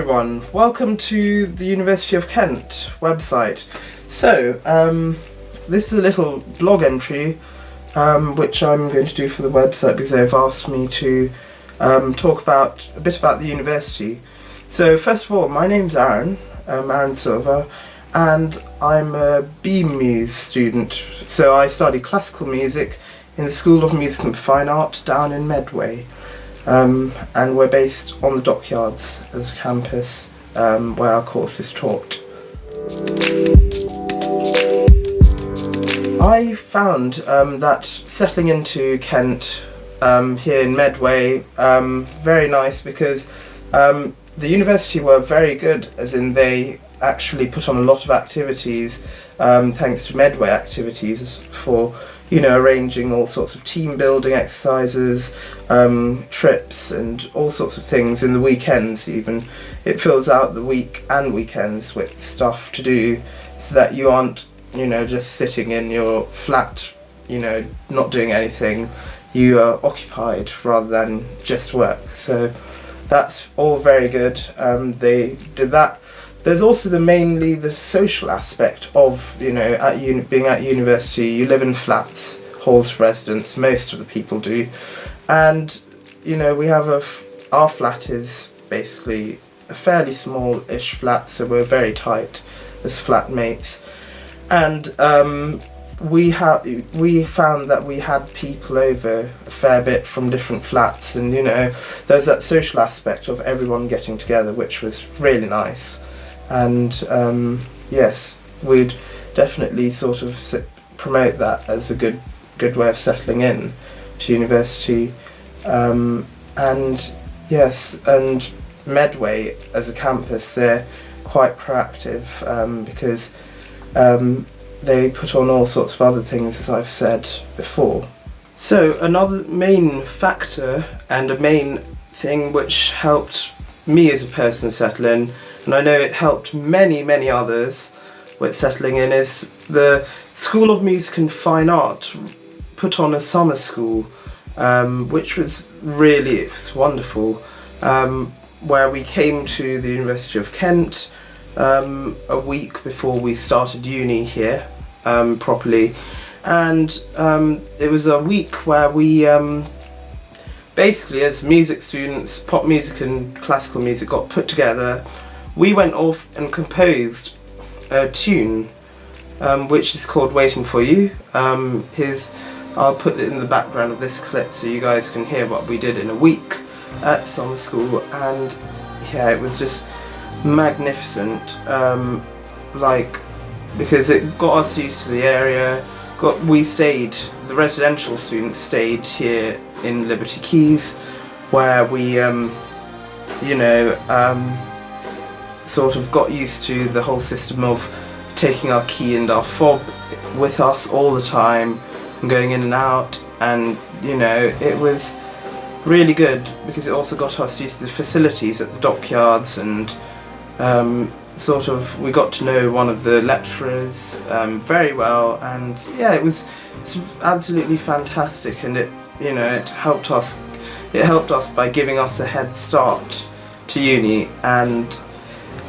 everyone, welcome to the University of Kent website. So, this is a little blog entry which I'm going to do for the website because they've asked me to talk about a bit about the university. So first of all, my name's Arun, Arun Silva, and I'm a BMuse student. So I study classical music in the School of Music and Fine Art down in Medway. And we're based on the Dockyards as a campus where our course is taught. I found that settling into Kent here in Medway very nice because the university were very good, as in they actually put on a lot of activities thanks to Medway activities for arranging all sorts of team building exercises, trips and all sorts of things in the weekends even. It fills out the week and weekends with stuff to do so that you aren't, just sitting in your flat, not doing anything. You are occupied rather than just work. So that's all very good. They did that. There's also mainly the social aspect of, being at university. You live in flats, halls of residence, most of the people do. And, we have our flat is basically a fairly small-ish flat, so we're very tight as flatmates. And we found that we had people over a fair bit from different flats, and, there's that social aspect of everyone getting together, which was really nice. And yes, we'd definitely sort of promote that as a good way of settling in to university. And yes, and Medway as a campus, they're quite proactive because they put on all sorts of other things, as I've said before. So another main factor and a main thing which helped me as a person settle in, and I know it helped many others with settling in, is the School of Music and Fine Art put on a summer school, which was really wonderful, where we came to the University of Kent a week before we started uni here properly, and it was a week where we basically, as music students, pop music and classical music got put together. We went off and composed a tune which is called Waiting For You. I'll put it in the background of this clip so you guys can hear what we did in a week at summer school, and yeah, it was just magnificent, because it got us used to the area. The residential students stayed here in Liberty Keys, where we sort of got used to the whole system of taking our key and our fob with us all the time and going in and out, and it was really good because it also got us used to the facilities at the Dockyards, and we got to know one of the lecturers very well, and yeah, it was absolutely fantastic, and it helped us by giving us a head start to uni. And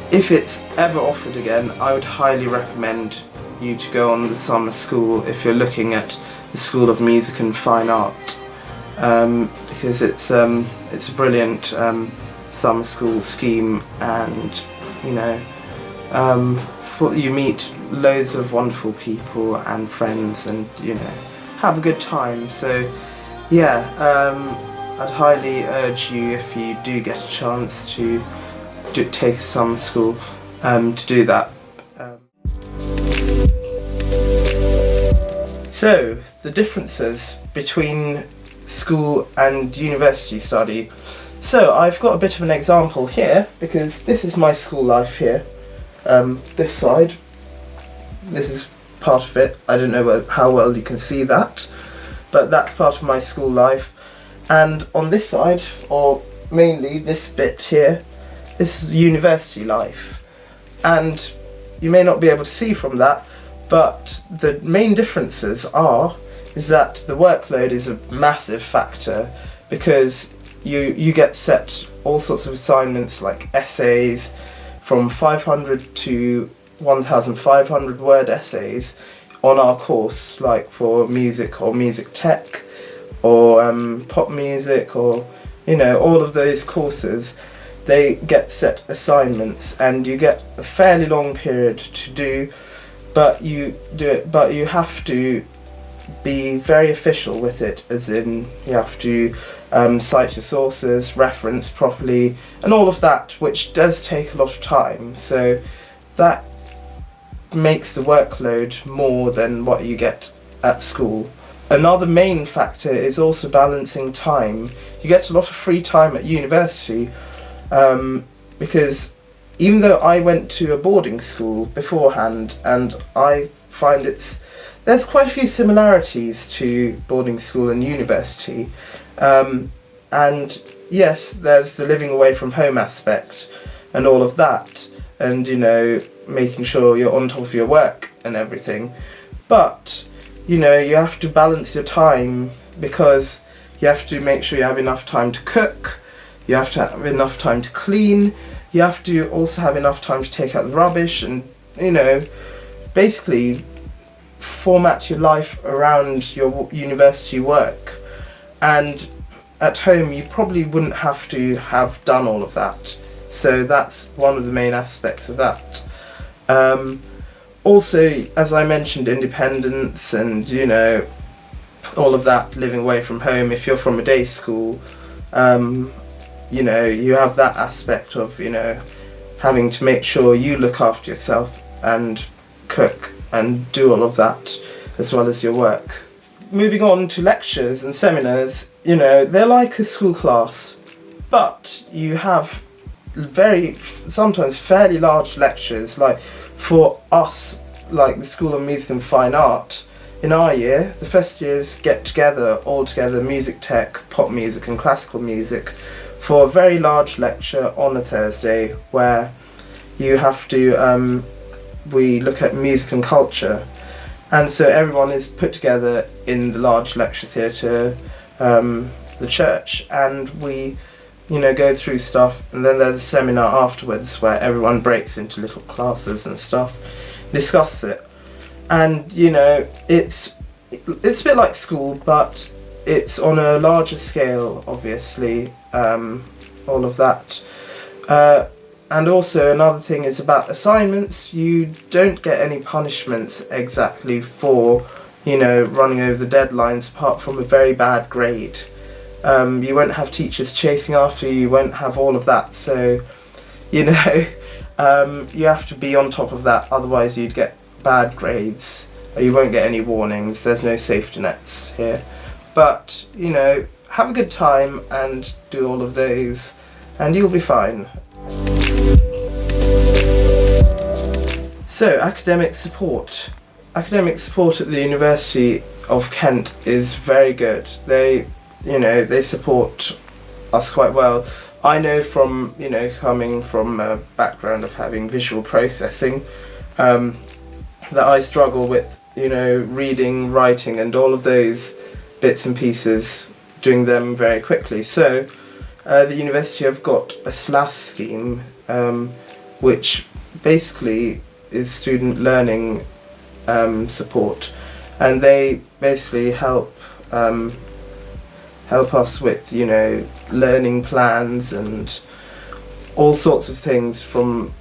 if it's ever offered again, I would highly recommend you to go on the summer school if you're looking at the School of Music and Fine Art, because it's a brilliant summer school scheme, and you meet loads of wonderful people and friends, and have a good time. So yeah, I'd highly urge you, if you do get a chance to take a summer school, to do that. So the differences between school and university study. So I've got a bit of an example here, because this is my school life here. This side, this is part of it. I don't know how well you can see that, but that's part of my school life. And on this side, or mainly this bit here, this is university life. And you may not be able to see from that, but the main differences is that the workload is a massive factor, because you get set all sorts of assignments like essays from 500 to 1,500 word essays on our course, like for music or music tech or pop music, or all of those courses. They get set assignments and you get a fairly long period to do, but you have to be very official with it, as in you have to cite your sources, reference properly, and all of that, which does take a lot of time. So that makes the workload more than what you get at school. Another main factor is also balancing time. You get a lot of free time at university, because even though I went to a boarding school beforehand, and I find there's quite a few similarities to boarding school and university, and yes, there's the living away from home aspect and all of that, and making sure you're on top of your work and everything, but you have to balance your time, because you have to make sure you have enough time to cook, you have to have enough time to clean, you have to also have enough time to take out the rubbish, and basically format your life around your university work. And at home you probably wouldn't have to have done all of that, so that's one of the main aspects of that. Also, as I mentioned, independence and all of that, living away from home. If you're from a day school, you have that aspect of having to make sure you look after yourself and cook and do all of that as well as your work. Moving on to lectures and seminars, they're like a school class, but you have sometimes fairly large lectures. Like for us, like the School of Music and Fine Art, in our year, the first years get together, all together, music tech, pop music and classical music, for a very large lecture on a Thursday, where you have to, we look at music and culture, and so everyone is put together in the large lecture theatre, the church, and we go through stuff, and then there's a seminar afterwards where everyone breaks into little classes and stuff, discuss it, and it's a bit like school, but it's on a larger scale, obviously, all of that. And also another thing is about assignments. You don't get any punishments exactly for running over the deadlines, apart from a very bad grade. You won't have teachers chasing after you, you won't have all of that, so you have to be on top of that, otherwise you'd get bad grades. You won't get any warnings, there's no safety nets here. But have a good time and do all of those and you'll be fine. So, academic support. Academic support at the University of Kent is very good. They support us quite well. I know from, coming from a background of having visual processing, that I struggle with, reading, writing and all of those bits and pieces, doing them very quickly. So, the university have got a SLAS scheme, which basically is student learning support, and they basically help us with learning plans and all sorts of things, from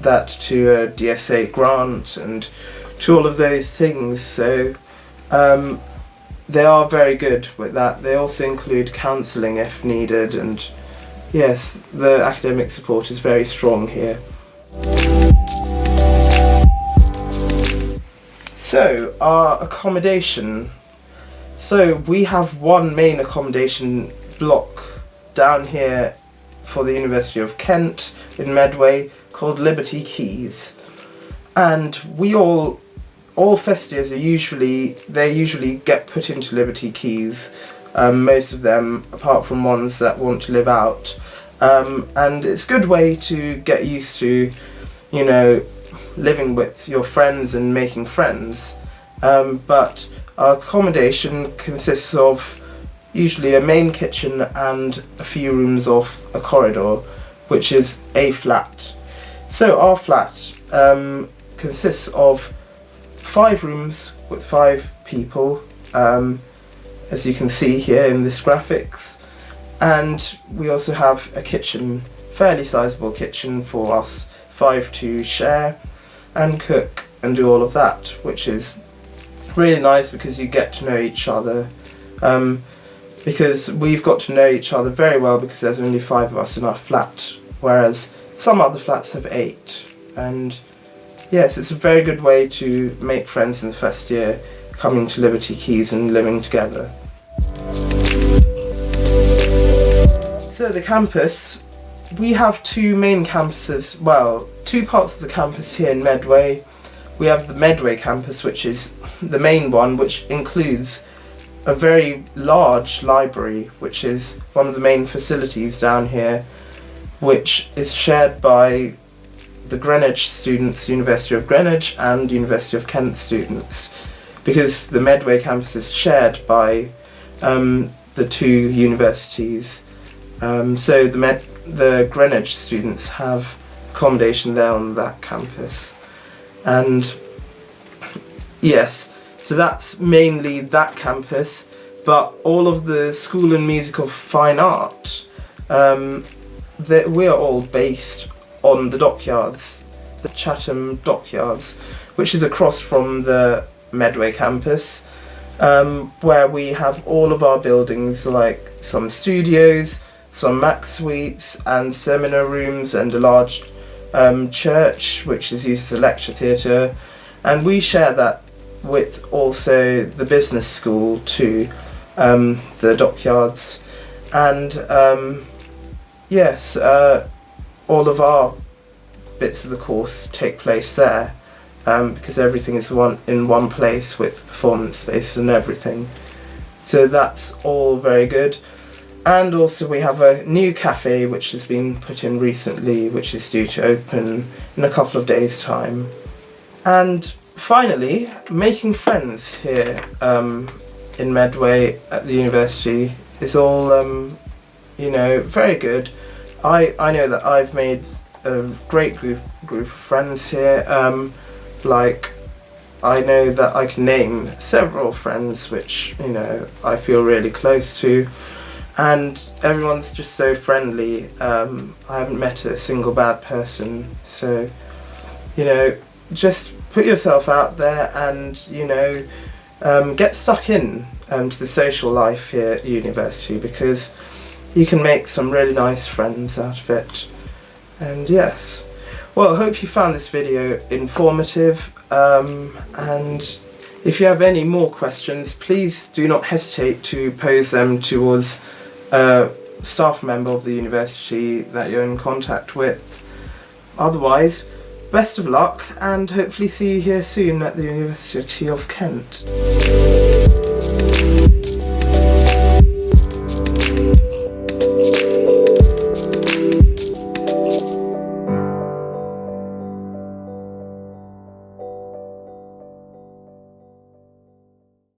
that to a DSA grant and to all of those things. So they are very good with that. They also include counselling if needed, and yes, the academic support is very strong here. So, our accommodation. So, we have one main accommodation block down here for the University of Kent in Medway called Liberty Keys. And we all first years usually get put into Liberty Keys, most of them, apart from ones that want to live out. And it's a good way to get used to, living with your friends and making friends, but our accommodation consists of usually a main kitchen and a few rooms off a corridor, which is a flat. So our flat consists of 5 rooms with 5 people, as you can see here in this graphics, and we also have a kitchen, fairly sizable kitchen for us 5 to share and cook and do all of that, which is really nice because you get to know each other, because we've got to know each other very well because there's only 5 of us in our flat, whereas some other flats have 8. And yes, it's a very good way to make friends in the first year, coming to Liberty Keys and living together. So the campus, we have 2 main campuses, well, 2 parts of the campus here in Medway. We have the Medway campus, which is the main one, which includes a very large library, which is one of the main facilities down here, which is shared by the Greenwich students, University of Greenwich and University of Kent students, because the Medway campus is shared by the 2 universities. So the Greenwich students have accommodation there on that campus. And yes, so that's mainly that campus, but all of the School and Music of Fine Art, we're all based on the dockyards, the Chatham dockyards, which is across from the Medway campus, where we have all of our buildings, like some studios, some Mac suites and seminar rooms, and a large church which is used as a lecture theatre, and we share that with also the business school too, the dockyards, and yes, all of our bits of the course take place there, because everything is in one place with performance space and everything. So that's all very good. And also we have a new cafe which has been put in recently, which is due to open in a couple of days' time. And finally, making friends here in Medway at the university is all, you know, very good. I know that I've made a great group of friends here. Like, I know that I can name several friends which, you know, I feel really close to. And everyone's just so friendly. I haven't met a single bad person. So, you know, just put yourself out there and, you know, get stuck in to the social life here at university, because you can make some really nice friends out of it. And yes, well, I hope you found this video informative, and if you have any more questions, please do not hesitate to pose them towards a staff member of the university that you're in contact with. Otherwise, best of luck, and hopefully see you here soon at the University of Kent.